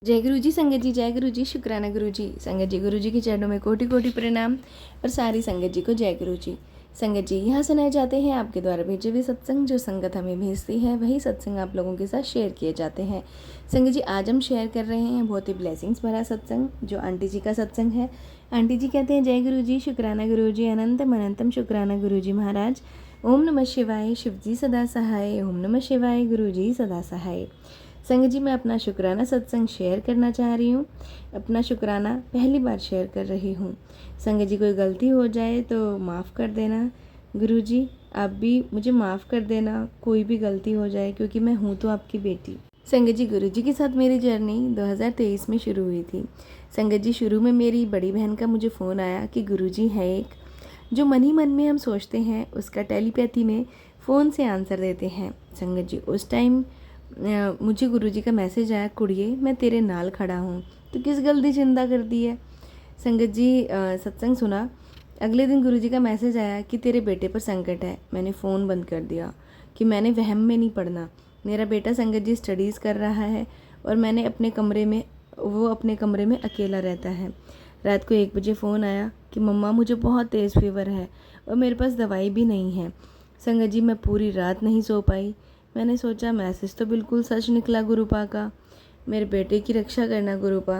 जय गुरु जी। संगत जी जय गुरु जी। शुक्राना गुरु जी। संगत जी गुरु जी के चरणों में कोटि कोटि प्रणाम और सारी संगत जी को जय गुरु जी। संगत जी यहाँ सुनाए जाते हैं आपके द्वारा भेजे हुए सत्संग। जो संगत हमें भेजती है वही सत्संग आप लोगों के साथ शेयर किए जाते हैं। संगत जी आज हम शेयर कर रहे हैं बहुत ही ब्लेसिंग्स भरा सत्संग, जो आंटी जी का सत्संग है। आंटी जी कहते हैं, जय गुरु जी, शुक्राना गुरु जी, अनंतम अनंतम शुक्राना गुरु जी महाराज। ओम नमः शिवाय, शिव जी सदा सहाय। ओम नमः शिवाय, गुरु जी सदा सहाय। संगत जी मैं अपना शुक्राना सत्संग शेयर करना चाह रही हूँ। अपना शुक्राना पहली बार शेयर कर रही हूँ। संगत जी कोई गलती हो जाए तो माफ़ कर देना। गुरु जी आप भी मुझे माफ़ कर देना, कोई भी गलती हो जाए, क्योंकि मैं हूँ तो आपकी बेटी। संगत जी गुरु जी के साथ मेरी जर्नी 2023 में शुरू हुई थी। संगत जी शुरू में मेरी बड़ी बहन का मुझे फ़ोन आया कि गुरु जी है एक, जो मन ही मन में हम सोचते हैं उसका टेलीपैथी में फ़ोन से आंसर देते हैं। संगत जी उस टाइम मुझे गुरुजी का मैसेज आया, कुड़िए मैं तेरे नाल खड़ा हूँ, तो किस गल की चिंता करती है। संगत जी सत्संग सुना। अगले दिन गुरुजी का मैसेज आया कि तेरे बेटे पर संकट है। मैंने फ़ोन बंद कर दिया कि मैंने वहम में नहीं पढ़ना। मेरा बेटा संगत जी स्टडीज़ कर रहा है और मैंने अपने कमरे में, वो अपने कमरे में अकेला रहता है। रात को 1 बजे फ़ोन आया कि मम्मा मुझे बहुत तेज़ फीवर है और मेरे पास दवाई भी नहीं है। संगत जी मैं पूरी रात नहीं सो पाई। मैंने सोचा मैसेज तो बिल्कुल सच निकला गुरुपा का, मेरे बेटे की रक्षा करना गुरुपा।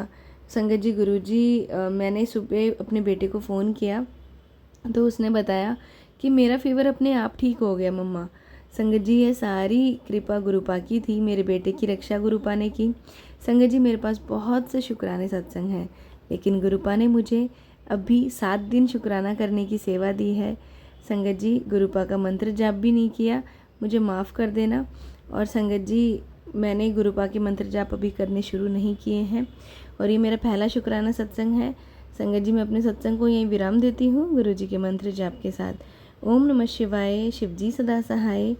संगत जी गुरुजी मैंने सुबह अपने बेटे को फ़ोन किया तो उसने बताया कि मेरा फीवर अपने आप ठीक हो गया मम्मा। संगत जी ये सारी कृपा गुरुपा की थी, मेरे बेटे की रक्षा गुरुपा ने की। संगत जी मेरे पास बहुत से शुक्राने सत्संग हैं, लेकिन गुरुपा ने मुझे अभी 7 दिन शुक्राना करने की सेवा दी है। संगत जी गुरुपा का मंत्र जाप भी नहीं किया, मुझे माफ़ कर देना। और संगत जी मैंने गुरुपा के मंत्र जाप अभी करने शुरू नहीं किए हैं और ये मेरा पहला शुक्राना सत्संग है। संगत जी मैं अपने सत्संग को यहीं विराम देती हूँ गुरु जी के मंत्र जाप के साथ। ओम नमः शिवाय, शिव जी सदा सहाय।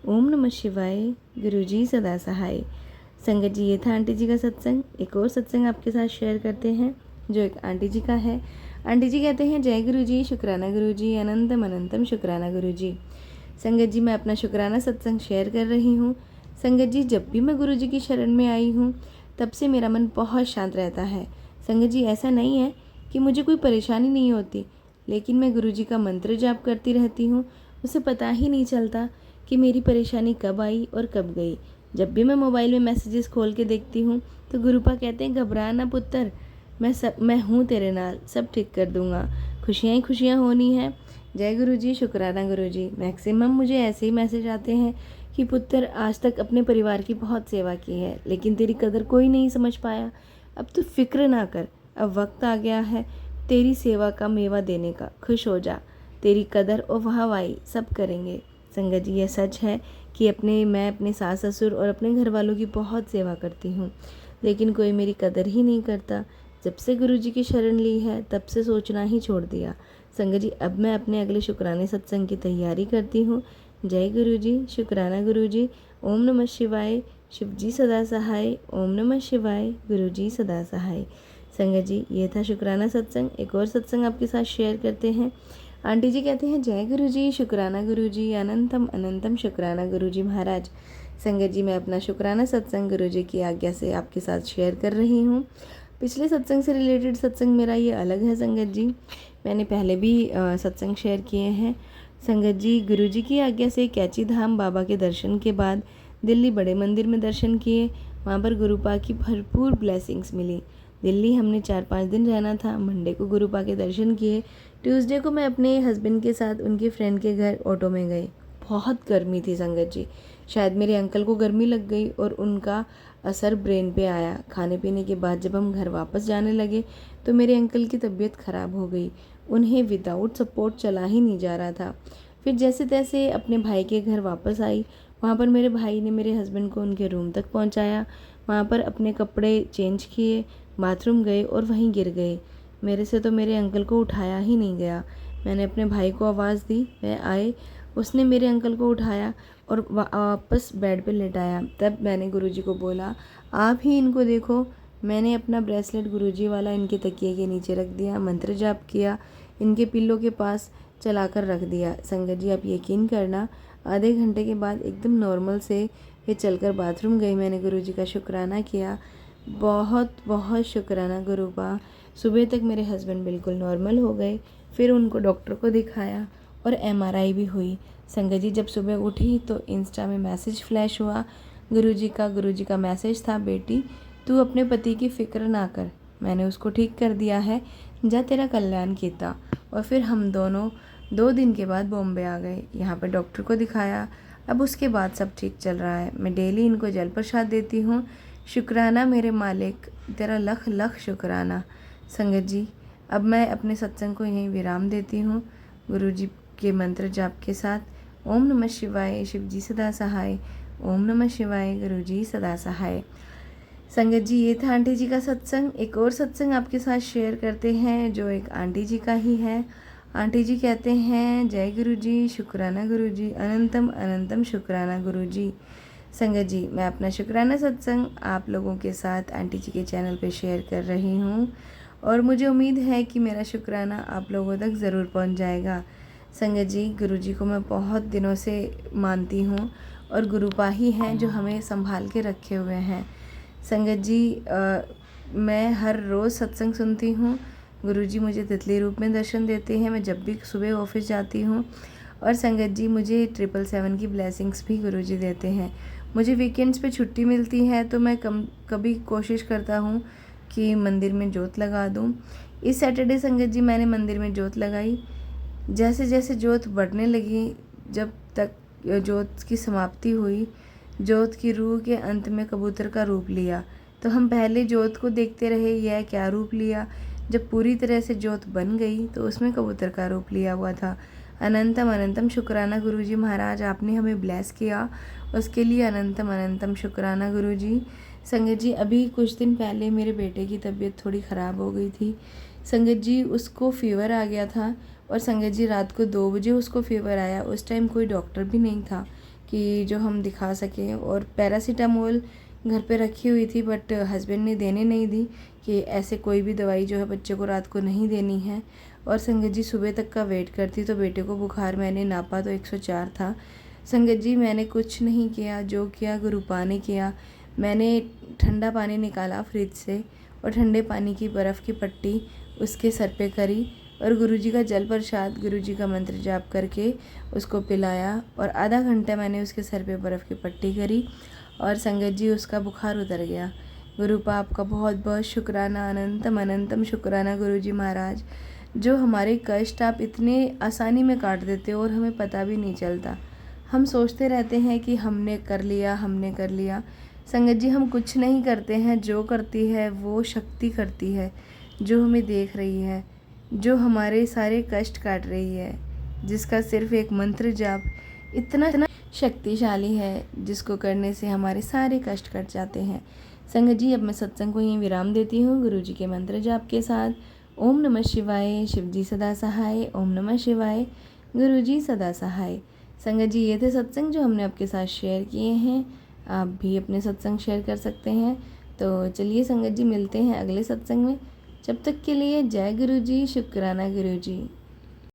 ओम नमः शिवाय, गुरु जी सदा सहाय। संगत जी ये था आंटी जी का सत्संग। एक और सत्संग आपके साथ शेयर करते हैं जो एक आंटी जी का है। आंटी जी कहते हैं, जय गुरु जी, शुक्राना गुरु जी, अनंतम अनंतम शुक्राना गुरु जी। संगत जी मैं अपना शुक्राना सत्संग शेयर कर रही हूँ। संगत जी जब भी मैं गुरु जी की शरण में आई हूँ तब से मेरा मन बहुत शांत रहता है। संगत जी ऐसा नहीं है कि मुझे कोई परेशानी नहीं होती, लेकिन मैं गुरु जी का मंत्र जाप करती रहती हूँ। उसे पता ही नहीं चलता कि मेरी परेशानी कब आई और कब गई। जब भी मैं मोबाइल में मैसेजेस खोल के देखती हूँ तो गुरुपा कहते हैं, घबरा ना पुत्र, मैं हूँ तेरे नाल, सब ठीक कर दूँगा, खुशियाँ ही खुशियाँ होनी है। जय गुरु जी, शुक्राना गुरु जी। मैक्सिमम मुझे ऐसे ही मैसेज आते हैं कि पुत्र आज तक अपने परिवार की बहुत सेवा की है, लेकिन तेरी कदर कोई नहीं समझ पाया। अब तू फिक्र ना कर, अब वक्त आ गया है तेरी सेवा का मेवा देने का, खुश हो जा, तेरी कदर और वाहवाही सब करेंगे। संगत जी यह सच है कि मैं अपने सास ससुर और अपने घर वालों की बहुत सेवा करती हूँ, लेकिन कोई मेरी कदर ही नहीं करता। जब से गुरु जी की शरण ली है तब से सोचना ही छोड़ दिया। संगत जी अब मैं अपने अगले शुक्राने सत्संग की तैयारी करती हूँ। जय गुरु जी, शुक्राना गुरु जी। ओम नमः शिवाय, शिव जी सदा सहाय। ओम नमः शिवाय, गुरु जी सदा सहाय। संगत जी ये था शुक्राना सत्संग। एक और सत्संग आपके साथ शेयर करते हैं। आंटी जी कहते हैं, जय गुरु जी, शुक्राना गुरु जी, अनंतम अनंतम शुक्राना गुरु जी महाराज। संगत जी मैं अपना शुक्राना सत्संग गुरु जी की आज्ञा से आपके साथ शेयर कर रही हूँ। पिछले सत्संग से रिलेटेड सत्संग मेरा ये अलग है। संगत जी मैंने पहले भी सत्संग शेयर किए हैं। संगत जी गुरु जी की आज्ञा से कैची धाम बाबा के दर्शन के बाद दिल्ली बड़े मंदिर में दर्शन किए। वहाँ पर गुरुपा की भरपूर ब्लेसिंग्स मिली। दिल्ली हमने 4-5 दिन रहना था। मंडे को गुरुपा के दर्शन किए। ट्यूसडे को मैं अपने हस्बैंड के साथ उनके फ्रेंड के घर ऑटो में गई। बहुत गर्मी थी संगत जी, शायद मेरे अंकल को गर्मी लग गई और उनका असर ब्रेन पे आया। खाने पीने के बाद जब हम घर वापस जाने लगे तो मेरे अंकल की तबीयत ख़राब हो गई। उन्हें विदाउट सपोर्ट चला ही नहीं जा रहा था। फिर जैसे तैसे अपने भाई के घर वापस आई। वहाँ पर मेरे भाई ने मेरे हस्बैंड को उनके रूम तक पहुँचाया। वहाँ पर अपने कपड़े चेंज किए, बाथरूम गए और वहीं गिर गए। मेरे से तो मेरे अंकल को उठाया ही नहीं गया। मैंने अपने भाई को आवाज़ दी, वह आए, उसने मेरे अंकल को उठाया और वापस बेड पे लेटाया। तब मैंने गुरुजी को बोला, आप ही इनको देखो। मैंने अपना ब्रेसलेट गुरुजी वाला इनके तकिए के नीचे रख दिया, मंत्र जाप किया, इनके पिल्लों के पास चलाकर रख दिया। संगत जी आप यकीन करना, आधे घंटे के बाद एकदम नॉर्मल से ये चलकर बाथरूम गई। मैंने गुरुजी का शुक्राना किया। बहुत बहुत शुक्राना गुरुपा। सुबह तक मेरे हस्बैंड बिल्कुल नॉर्मल हो गए। फिर उनको डॉक्टर को दिखाया और एमआरआई भी हुई। संगत जी जब सुबह उठी तो इंस्टा में मैसेज फ्लैश हुआ गुरुजी का मैसेज था, बेटी तू अपने पति की फ़िक्र ना कर, मैंने उसको ठीक कर दिया है, जा तेरा कल्याण कीता। और फिर हम दोनों 2 दिन के बाद बॉम्बे आ गए, यहाँ पर डॉक्टर को दिखाया। अब उसके बाद सब ठीक चल रहा है। मैं डेली इनको जल प्रसाद देती हूँ। शुक्राना मेरे मालिक, तेरा लख लख शुक्राना। संगत जी अब मैं अपने सत्संग को यहीं विराम देती हूँ गुरुजी के मंत्र जाप के साथ। ओम नमः शिवाय, शिव जी सदा सहाय। ओम नमः शिवाय, गुरुजी सदा सहाय। संगत जी ये था आंटी जी का सत्संग। एक और सत्संग आपके साथ शेयर करते हैं जो एक आंटी जी का ही है। आंटी जी कहते हैं, जय गुरुजी, शुक्राना गुरुजी, अनंतम अनंतम शुक्राना गुरुजी। संगत जी मैं अपना शुक्राना सत्संग आप लोगों के साथ आंटी जी के चैनल पे शेयर कर रही हूँ और मुझे उम्मीद है कि मेरा शुक्राना आप लोगों तक ज़रूर पहुँच जाएगा। संगत जी गुरुजी को मैं बहुत दिनों से मानती हूँ और गुरुपा ही हैं जो हमें संभाल के रखे हुए हैं। संगत जी मैं हर रोज़ सत्संग सुनती हूँ। गुरुजी मुझे तितली रूप में दर्शन देते हैं मैं जब भी सुबह ऑफिस जाती हूँ। और संगत जी मुझे 777 की ब्लेसिंग्स भी गुरुजी देते हैं। मुझे वीकेंड्स पे छुट्टी मिलती है तो मैं कभी कोशिश करता हूँ कि मंदिर में जोत लगा दूँ। इस सैटरडे संगत जी मैंने मंदिर में जोत लगाई। जैसे जैसे जोत बढ़ने लगी, जब तक जोत की समाप्ति हुई, जोत की रूह के अंत में कबूतर का रूप लिया। तो हम पहले जोत को देखते रहे यह क्या रूप लिया। जब पूरी तरह से जोत बन गई तो उसमें कबूतर का रूप लिया हुआ था। अनंतम अनंतम शुक्राना गुरुजी महाराज, आपने हमें ब्लेस किया, उसके लिए अनंतम अनंतम शुक्राना गुरुजी। संगत जी अभी कुछ दिन पहले मेरे बेटे की तबीयत थोड़ी ख़राब हो गई थी। संगत जी उसको फ़ीवर आ गया था और संगत जी रात को 2 बजे उसको फ़ीवर आया। उस टाइम कोई डॉक्टर भी नहीं था कि जो हम दिखा सकें, और पैरासीटामोल घर पे रखी हुई थी बट हस्बैंड ने देने नहीं दी कि ऐसे कोई भी दवाई जो है बच्चे को रात को नहीं देनी है। और संगत जी सुबह तक का वेट करती तो बेटे को बुखार मैंने नापा तो 104 था। संगत जी मैंने कुछ नहीं किया, जो किया गुरुपा ने किया। मैंने ठंडा पानी निकाला फ्रिज से और ठंडे पानी की बर्फ़ की पट्टी उसके सर पे करी और गुरुजी का जल प्रसाद, गुरुजी का मंत्र जाप करके उसको पिलाया और आधा घंटा मैंने उसके सर पे बर्फ़ की पट्टी करी और संगत जी उसका बुखार उतर गया। गुरुपा आपका बहुत बहुत शुक्राना, अनंतम अनंतम शुक्राना गुरुजी महाराज, जो हमारे कष्ट आप इतने आसानी में काट देते हो और हमें पता भी नहीं चलता। हम सोचते रहते हैं कि हमने कर लिया। संगत जी हम कुछ नहीं करते हैं, जो करती है वो शक्ति करती है, जो हमें देख रही है, जो हमारे सारे कष्ट काट रही है, जिसका सिर्फ एक मंत्र जाप इतना शक्तिशाली है जिसको करने से हमारे सारे कष्ट कट जाते हैं। संगत जी अब मैं सत्संग को यहीं विराम देती हूँ गुरुजी के मंत्र जाप के साथ। ओम नमः शिवाय, शिव जी सदा सहाय। ओम नमः शिवाय, गुरुजी सदा सहाय। संगत जी ये थे सत्संग जो हमने आपके साथ शेयर किए हैं। आप भी अपने सत्संग शेयर कर सकते हैं। तो चलिए संगत जी मिलते हैं अगले सत्संग में। जब तक के लिए जय गुरुजी, शुक्राना गुरुजी।